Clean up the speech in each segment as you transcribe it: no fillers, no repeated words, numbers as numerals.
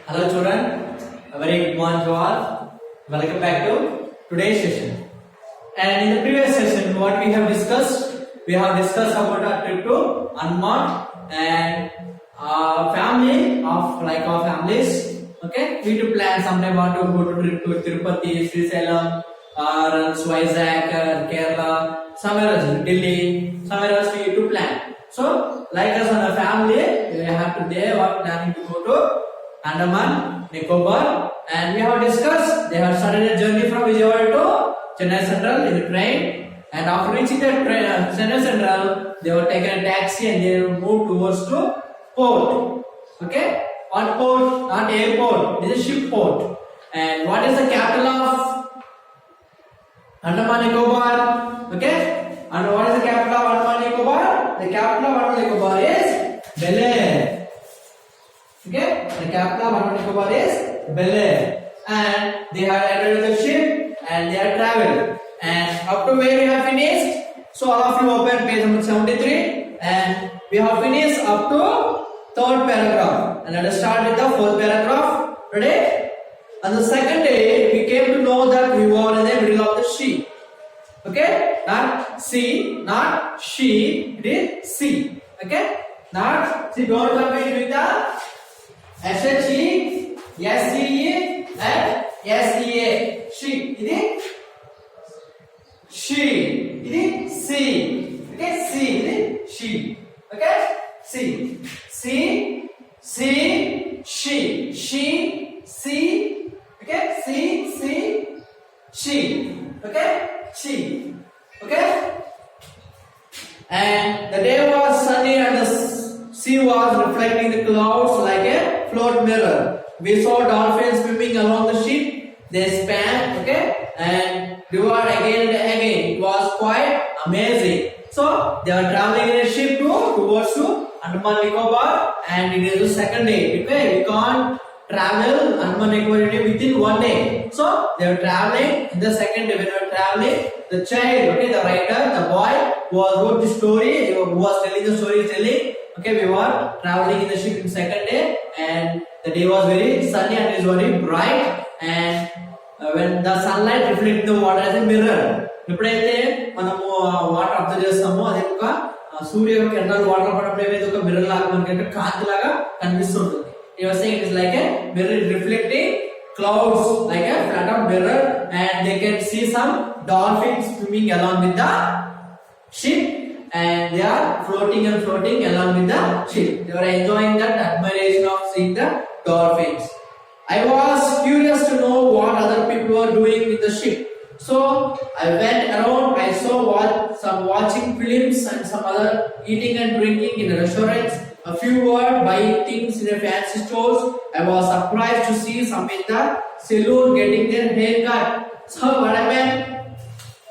Hello children, a very good morning to all. Welcome back to today's session. And in the previous session, what we have discussed about a trip to Andaman and family of our families. Okay, we to plan sometime want to go to trip to Tirupati, Sri Salem, or Vizag, Kerala, somewhere else, Delhi, somewhere else we to plan. So, like us on a family, they were planning to go to Andaman, Nicobar, and we have discussed they have started a journey from Vijayawada to Chennai Central in the train, and after reaching the Chennai Central, they were taken a taxi and they moved towards to port. Okay, what port? Not airport. This is ship port. And what is the capital of Andaman Nicobar? Okay, and what is the capital of Andaman Nicobar? The capital of Andaman Nicobar is Belair. Okay, the capital of Andaman Nicobar is Belair, and they have entered the ship and they have traveled. And up to where we have finished? So all of you open page number 73, and we have finished up to third paragraph. And let us start with the fourth paragraph. Ready? On the second day, we came to know that we were in the middle of the sea. Okay, not sea, not she, it is sea. Okay, not see. Don't confuse with the SHE, SCE and SEA. She. It is she. It is C. Okay, C. It is she. Okay, C. C. C. She. She. C. Okay, C. C. She. Okay, she. Okay. And the day was sunny and the sea was reflecting the clouds like a float mirror. We saw dolphins swimming along the ship. They span, okay, and devoured again and again. It was quite amazing. So they were traveling in a ship towards to Andaman Nicobar, and it is the second day. Okay, we can't travel Andaman Nicobar within one day. So they were traveling in the second day. When they were traveling, the child, okay, the writer, the boy who wrote the story, who was telling the story, is telling. Okay, we were traveling in the ship in second day, and the day was very sunny and it was very bright, and when the sunlight reflected the water as a mirror. ఎప్పుడైతే మనము water observe చేస్తామో అది ఒక సూర్య కిరణాలు water పడినప్పుడు ఏమైతే ఒక mirror లాగా మనకి కాంతి లాగా కనిపిస్తుంటుంది. He was saying it is like a mirror reflecting clouds like a flat of mirror, and they can see some dolphins swimming along with the ship, and they are floating along with the ship. They were enjoying that admiration of seeing the dolphins. I was curious to know what other people were doing with the ship. So I went around. I saw some watching films and some other eating and drinking in restaurants. A few were buying things in a fancy stores. I was surprised to see some in the saloon getting their hair cut. So what happened?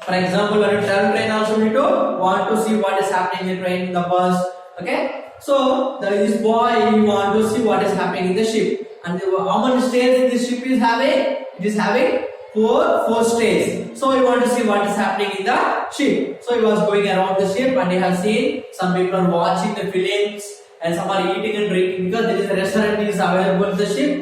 For example, when you travel train also you want to see what is happening in the train, in the bus. Okay, so this boy he want to see what is happening in the ship, and how many stays this ship is having? It is having four stays. So he want to see what is happening in the ship. So he was going around the ship, and he has seen some people are watching the films, and some are eating and drinking because there is a restaurant is available in the ship.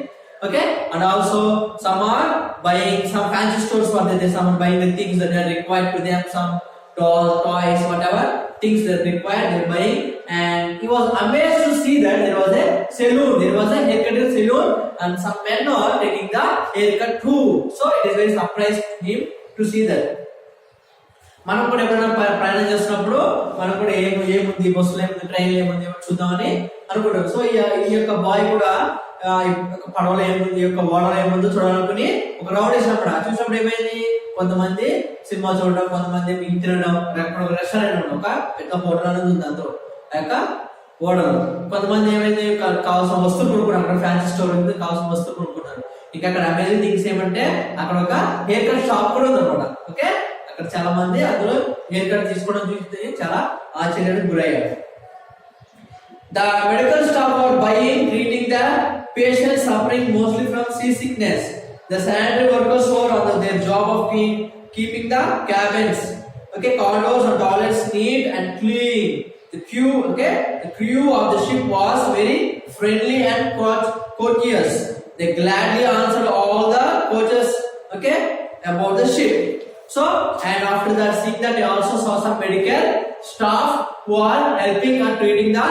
Okay, and also some are buying some fancy stores for that. Some are buying the things that are required to them, some dolls, toys, whatever things that are required, they're buying. And he was amazed to see that there was a saloon, there was a haircut saloon, and some men are taking the haircut too. So it is very surprised him to see that. మనం కూడా ఎప్పుడైనా ప్రయాణం చేస్తున్నప్పుడు మనం కూడా ఏముంది బస్సులో ఏముంది ట్రైన్లో ఏముంది చూద్దామని అనుకుంటాం. సో ఈ యొక్క బాయ్ కూడా పడవలో ఏముంది, ఈ యొక్క ఓడలో ఏముందో చూడాలనుకుని ఒక రౌండ్ చూసినప్పుడు ఏమైంది, కొంతమంది సినిమా చూడడం, కొంతమంది తినడం, ఒక రెస్టారెంట్ ఒక పెద్ద హోటల్ అనేది ఉంది, దాంతో యొక్క ఓడలు. కొంతమంది ఏమైంది కావాల్సిన వస్తువులు కొనుక్కున్నారు, అక్కడ ఫ్యాన్సీ స్టోర్ ఉంది, కావాల్సిన వస్తువులు కొనుక్కున్నారు. ఇంకా అక్కడ అమేజింగ్ థింగ్స్ ఏమంటే అక్కడ ఒక హెయిర్ కట్ షాప్ కూడా ఉంది అనమాట. ఓకే, అక్కడ చాలా మంది అందులో హెయిర్ కట్ తీసుకోవడం చూస్తే చాలా ఆశ్చర్యానికి గురయ్యారు. The medical staff were buying, treating the patients suffering mostly from seasickness. The sanitary workers were on their job of keeping the cabins, okay, corridors and toilets neat and clean. The crew of the ship was very friendly and courteous. They gladly answered all the coaches, okay, about the ship. So, and after that, seeing that, they also saw some medical staff who are helping and treating the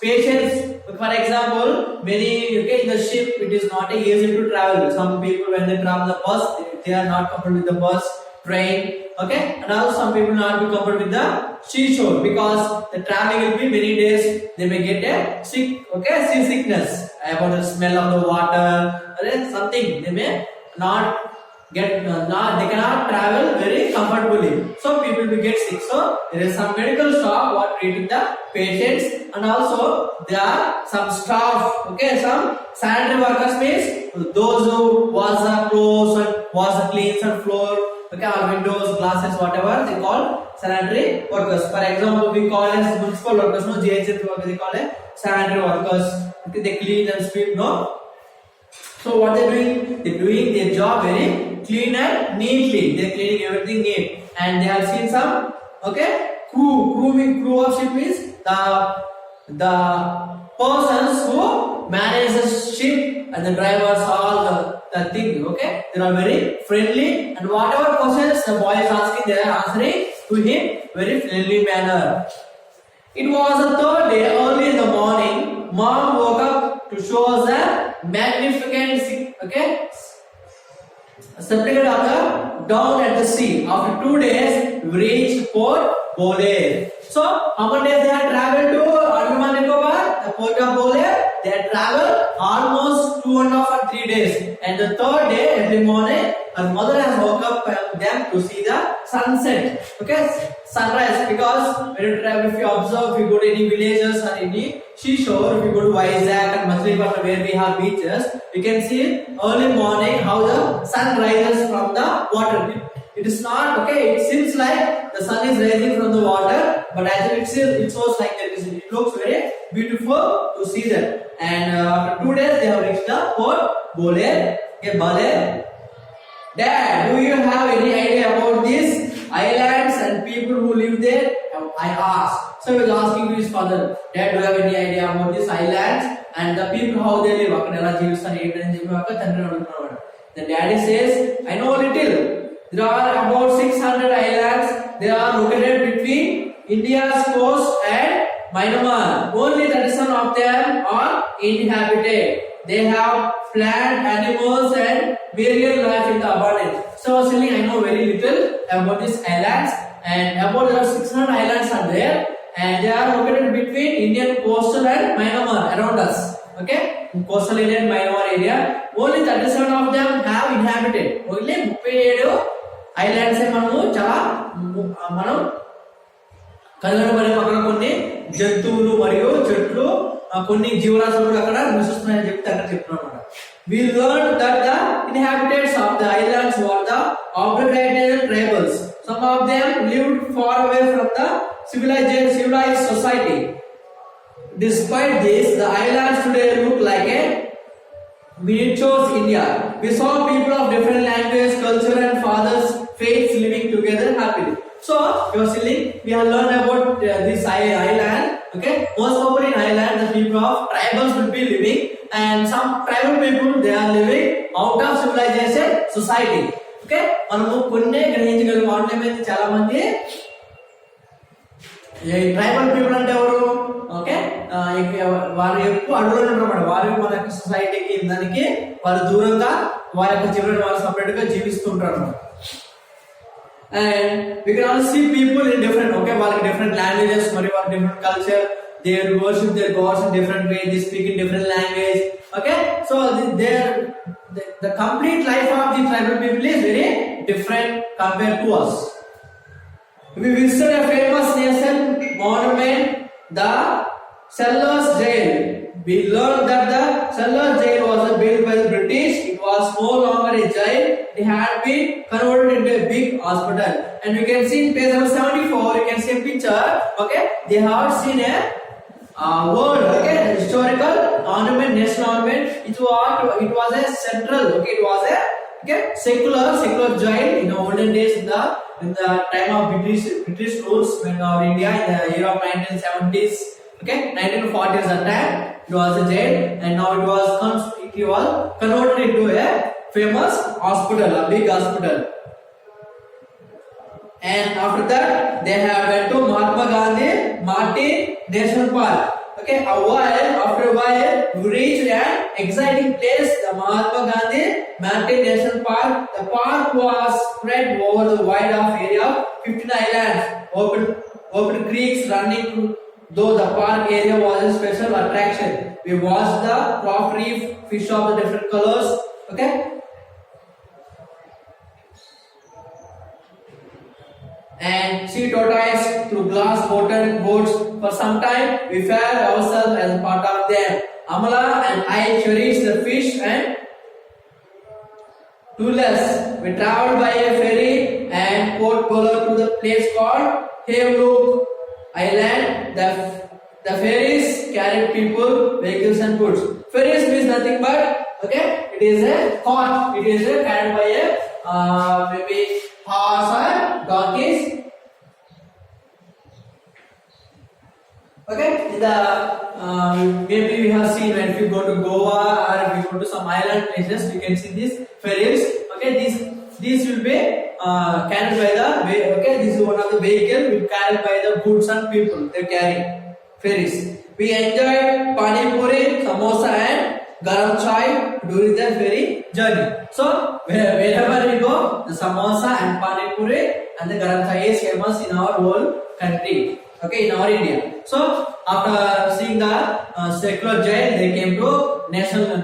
patients. For example, many, okay, in the ship, it is not easy to travel. Some people, when they travel the bus, they are not comfortable with the bus, train, okay, and also some people not be comfortable with the seashore because the traveling will be many days. They may get a sick, okay, seasickness about the smell of the water or something. They may not get they cannot travel very comfortably, so people will get sick. So there is some medical staff who are treating the patients, and also there are some staff, okay, some sanitary workers means those who wash the clothes and wash the cleans and floor, okay, or windows, glasses, whatever they call sanitary workers. For example, we call as municipal workers, no, GHS workers, they call it sanitary workers. Okay, they clean and sweep, no. So what they're doing? They're doing their job very clean and neatly. They're cleaning everything neat, and they have seen some, okay, crew of ship means the persons who manage the ship and the drivers, all the thing, okay, they are very friendly, and whatever questions the boy is asking, they are answering to him very friendly manner. It was the third day, early in the morning. Mom woke up to show us a magnificent, okay, separated down at the sea. After 2 days, we reached Port Bole. So, how many days they had traveled to Andaman Nicobar, the Port of Bole? They had traveled almost 2.5 or 3 days. And the third day, every morning, her mother has woke up them to see the sunset, okay, sunrise. Because when you travel, if you observe, if you go to any villages or any seashore, if you go to Vizag and Machilipatnam where we have beaches, you can see early morning how the sun rises from the water. It is not, okay, it seems like the sun is rising from the water, but actually it shows like that. It looks very beautiful to see that. And after 2 days, they have reached the Port Bole. Okay, Bale. Dad, do you have any idea about these islands and people who live there? I asked. So he was asking to his father, Dad, do you have any idea about these islands and the people how they live? The daddy says, I know a little. There are about 600 islands. They are located between India's coast and Myanmar. Only 37 of them are inhabited. They have plant, animals, and various life in the abundance. So actually, I know very little about these islands, and about there are 600 islands are there, and they are located between Indian coastal and Myanmar around us. Okay, in coastal area and Myanmar area, only 37 of them have inhabited. Only 37 islands మనం కనుగొనబడిన అక్కడ కొన్ని జంతువులు మరియు చెట్లు కొన్ని జీవరాశులు అక్కడ నివసిస్తున్నాయని చెప్తే అక్కడ చెప్తున్నాను. We learned that the inhabitants of the islands were the Aboriginal tribals. Some of them lived far away from the civilized society. Despite this, the islands today look like a miniature India. We saw people of different language, culture, and fathers' faiths living together happily. So, we have learned about this island. Okay, most popular in island, the people of tribals will be living, and some tribal people they are living out of civilization society. Okay, మనము కొన్ని గ్రహించగలిగే వాళ్ళు ఏమైతే చాలా మంది tribal people అంటే ఎవరు? Okay, వారు ఎక్కువ అడవులు ఉంటారు. వారు మన యొక్క సొసైటీకి దానికి వారు దూరంగా వారి యొక్క జీవనం వాళ్ళు సపరేట్ గా జీవిస్తుంటారు. And we can also see people in different, okay, వాళ్ళకి different languages మరియు వాళ్ళ different culture. They worship their gods in different ways. They speak in different language. Okay, so the complete life of the tribal people is very different compared to us. We visited a famous nation monument, the Sellers Jail. We learned that the Sellers Jail was built by the British. It was no longer a jail. It had been converted into a big hospital. And you can see in page number 74, you can see a picture. Okay, they have seen a word. Okay, historical ornament, national ornament. It was a central. Okay, it was a secular jail in the olden days in the time of British rules when our India in the year of 1970s. Okay, 1940s at time it was a jail, and now it city was converted into a famous hospital, a big hospital. And after that, they have went to Mahatma Gandhi Martin National Park. Okay, after a while, we reached an exciting place, the Mahatma Gandhi Martin National Park. The park was spread over the wide area of 15 islands, open creeks running through. Though the park area was a special attraction, we watched the crop reef, fish of the different colors. Okay. And sea tortoise through glass boats. For some time, we felt ourselves as a part of them. Amala and I cherished the fish and toothless. We traveled by a ferry and Port Polo to the place called Havelock Island. The ferries carried people, vehicles and goods. Ferries means nothing but, okay, it is a cart. It is carried by a maybe horse or donkeys. Okay, in the maybe we have seen when we go to Goa or if we go to some island places, we can see these ferries. Okay, these will be carried by the okay. This is one of the vehicle will carried by the goods and people. They carry ferries. We enjoyed pani puri, samosa and garam chai during the ferry journey. So wherever we go, the samosa and pani puri and the garam chai is famous in our whole country. Okay, in our India. So after seeing the secular jail, they came to national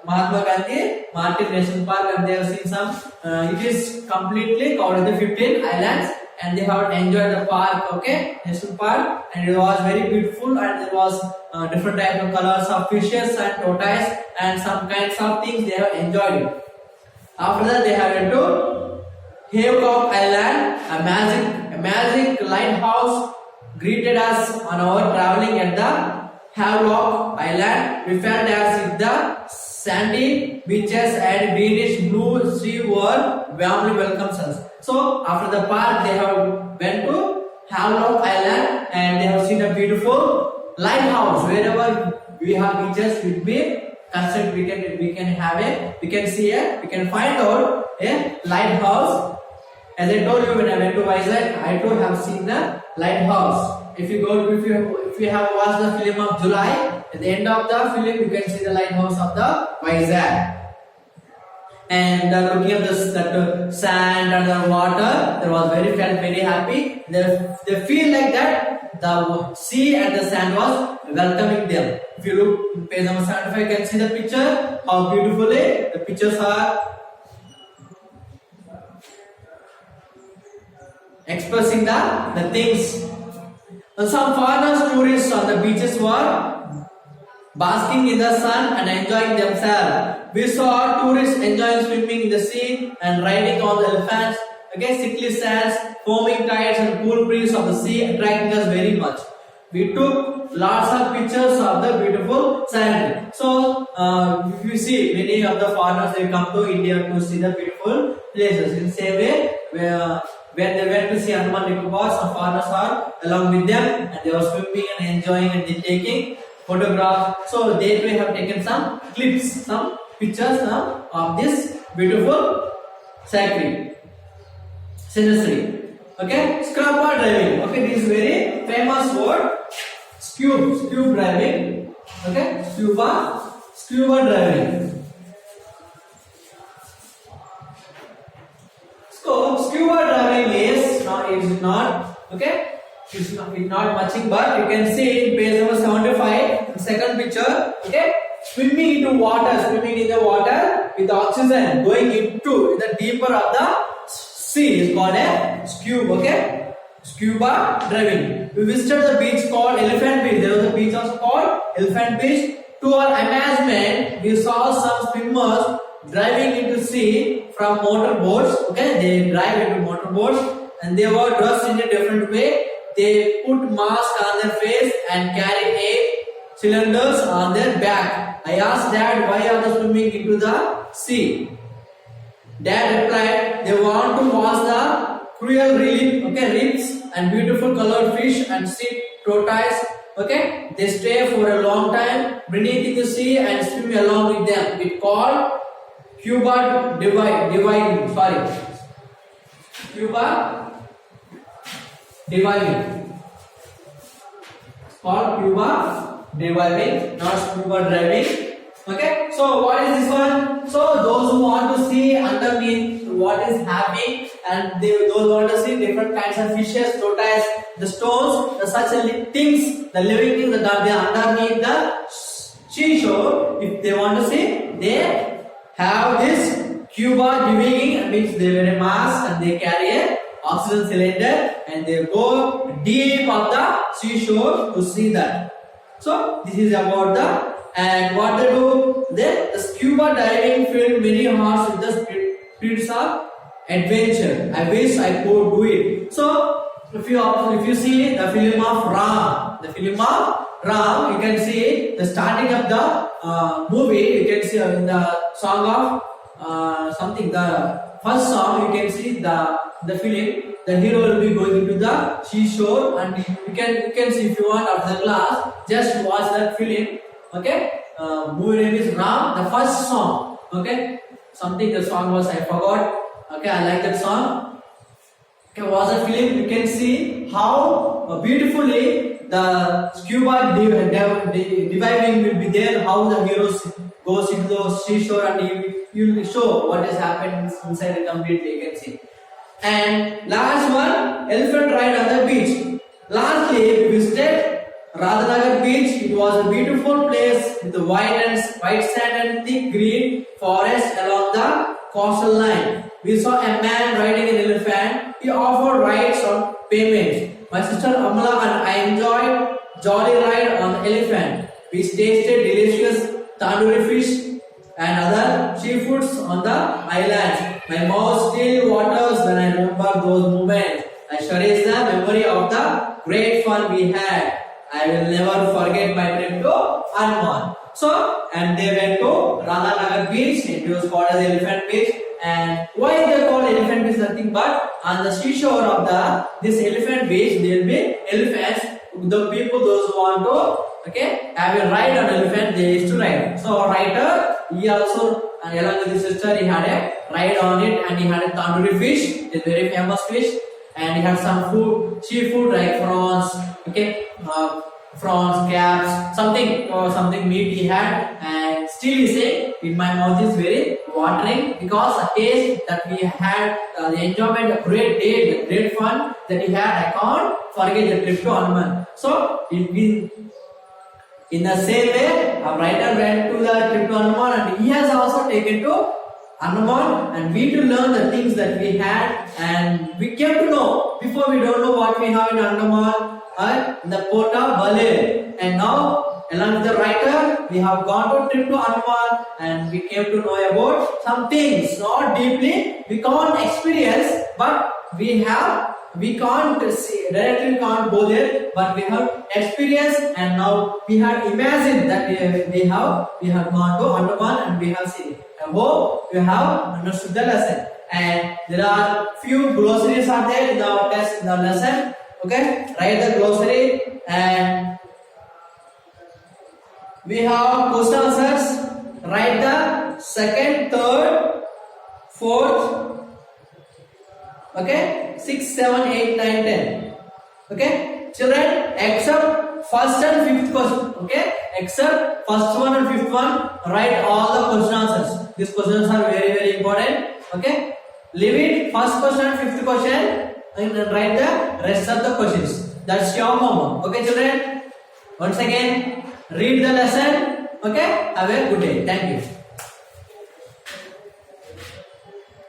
Mahatma Gandhi Martin National Park, and they have seen some. It is completely covered the 15 islands, and they have enjoyed the park. Okay, national park, and it was very beautiful, and there was different types of colors of fishes and tortoise and some kinds of things they have enjoyed it. After that, they have went to Havelock Island, a magic lighthouse greeted us on our traveling at the Havelock Island. We felt as if the sandy beaches and greenish blue sea were warmly welcomes us. So after the park, they have went to Havelock Island and they have seen a beautiful lighthouse. Wherever we have beaches, will be considered we can find out a lighthouse. As I told you when I went to Vizag, I too have seen the lighthouse. If you have watched the film of July, at the end of the film you can see the lighthouse of the Vizag. And looking at that sand and the water, they was felt very happy. They feel like that the sea and the sand was welcoming them. If you look page number 75, you can see the picture how beautifully the pictures are expressing the things. And some foreigners, tourists on the beaches were basking in the sun and enjoying themselves. We saw tourists enjoying swimming in the sea and riding on the elephants. Okay, sickly sands, foaming tides and cool breeze of the sea attracting us very much. We took lots of pictures of the beautiful sand. So, if you see many of the foreigners, they come to India to see the beautiful places. In the same way, when they went to see Andaman Nicobar, some foreigners are along with them and they were swimming and enjoying and taking photographs. So they too have taken some clips, some pictures of this beautiful scenery. Okay, scuba driving. Okay, this is very famous word. Scuba driving. Okay, scuba driving. So scuba diving is not okay. It's not muching, but you can see in page number 75, second picture. Okay, swimming in the water with oxygen going into the deeper of the sea is called a scuba. Okay, scuba diving. We visited the beach called Elephant Beach. There was a beach also called Elephant Beach. To our amazement, we saw some swimmers driving into sea from motorboats. Okay, they drive into motorboats and they were dressed in a different way. They put masks on their face and carry 8 cylinders on their back. I asked Dad, why are they swimming into the sea? Dad replied, they want to watch the cruel reefs and beautiful colored fish and sea tortoise Okay, they stay for a long time beneath in the sea and swim along with them. It called scuba diving. Sorry, scuba diving. Called scuba diving, not scuba driving. Okay, so what is this one? So those who want to see underneath what is happening, and those who want to see different kinds of fishes, tortoise, the stones, the such things, the living things that are there underneath the seashore. If they want to see, they have this scuba diving, means they wear a mask and they carry a oxygen cylinder and they go deep of the seashore to see that. So this is about the. And what they do, the scuba diving filled many hearts with the spirits of adventure. I wish I could do it. So if you see the film of Ram, you can see the starting of the movie. You can see in the song of something. The first song you can see the film. The hero will be going to the seashore, and you can see if you want after the class. Just watch that film. Okay, movie name is Ram. The first song. Okay, something the song was I forgot. Okay, I like that song. Okay, watch the film. You can see how beautifully the scuba diving will be there. How the heroes goes into the seashore and you will show what has happened inside it completely. You can see. And last one, elephant ride on the beach. Lastly, we visited Radhanagar beach. It was a beautiful place with the white sand and thick green forest along the coastal line. We saw a man riding an elephant. He offered rides on payment. My sister Amala and I enjoyed jolly ride on the elephant. We tasted delicious tandoori fish and other seafoods on the islands. My mouth still waters when I remember those moments. I cherish the memory of the great fun we had. I will never forget my trip to Andaman. So, and they went to Radhanagar beach. It was called as Elephant Beach. And why they called Elephant Beach? Nothing but on the seashore of this Elephant Beach, there will be elephants. The people, those who want to, have a ride on elephant, they used to ride. So, a writer, he also, along with his sister, he had a ride on it, and he had a tandoori fish. It's a very famous fish. And he had some food, seafood like prawns, prawns, crabs, something meat he had, and still he said, in my mouth is very watering because the taste that we had, the enjoyment, the great day, the great fun that he had, I can't forget the trip to Andaman. So in the same way, a writer went to the trip to Andaman, and he has also taken to Andaman, and we to learn the things that we had, and we came to know. Before we don't know what we have in Andaman, the port of Baler, and now along with the writer, we have gone to trip to Andaman, and we came to know about some things, not deeply. We can't experience, but we can't see directly. We can't go there, but we have experienced, and now we have imagined that we have gone to Andaman and we have seen. I hope you have understood the lesson. And there are few glossaries are there in the lesson. Okay, write the glossary, and we have question answers. Write the second, third, fourth, 6, 7, 8, 9, 10. Okay, children, except first and fifth question. Except first one and fifth one, write all the question answers. These questions are very, very important. Leave it first question and fifth question, and then write the rest of the questions. That's your homework. Okay, children. Once again, read the lesson. Have a good day. Thank you.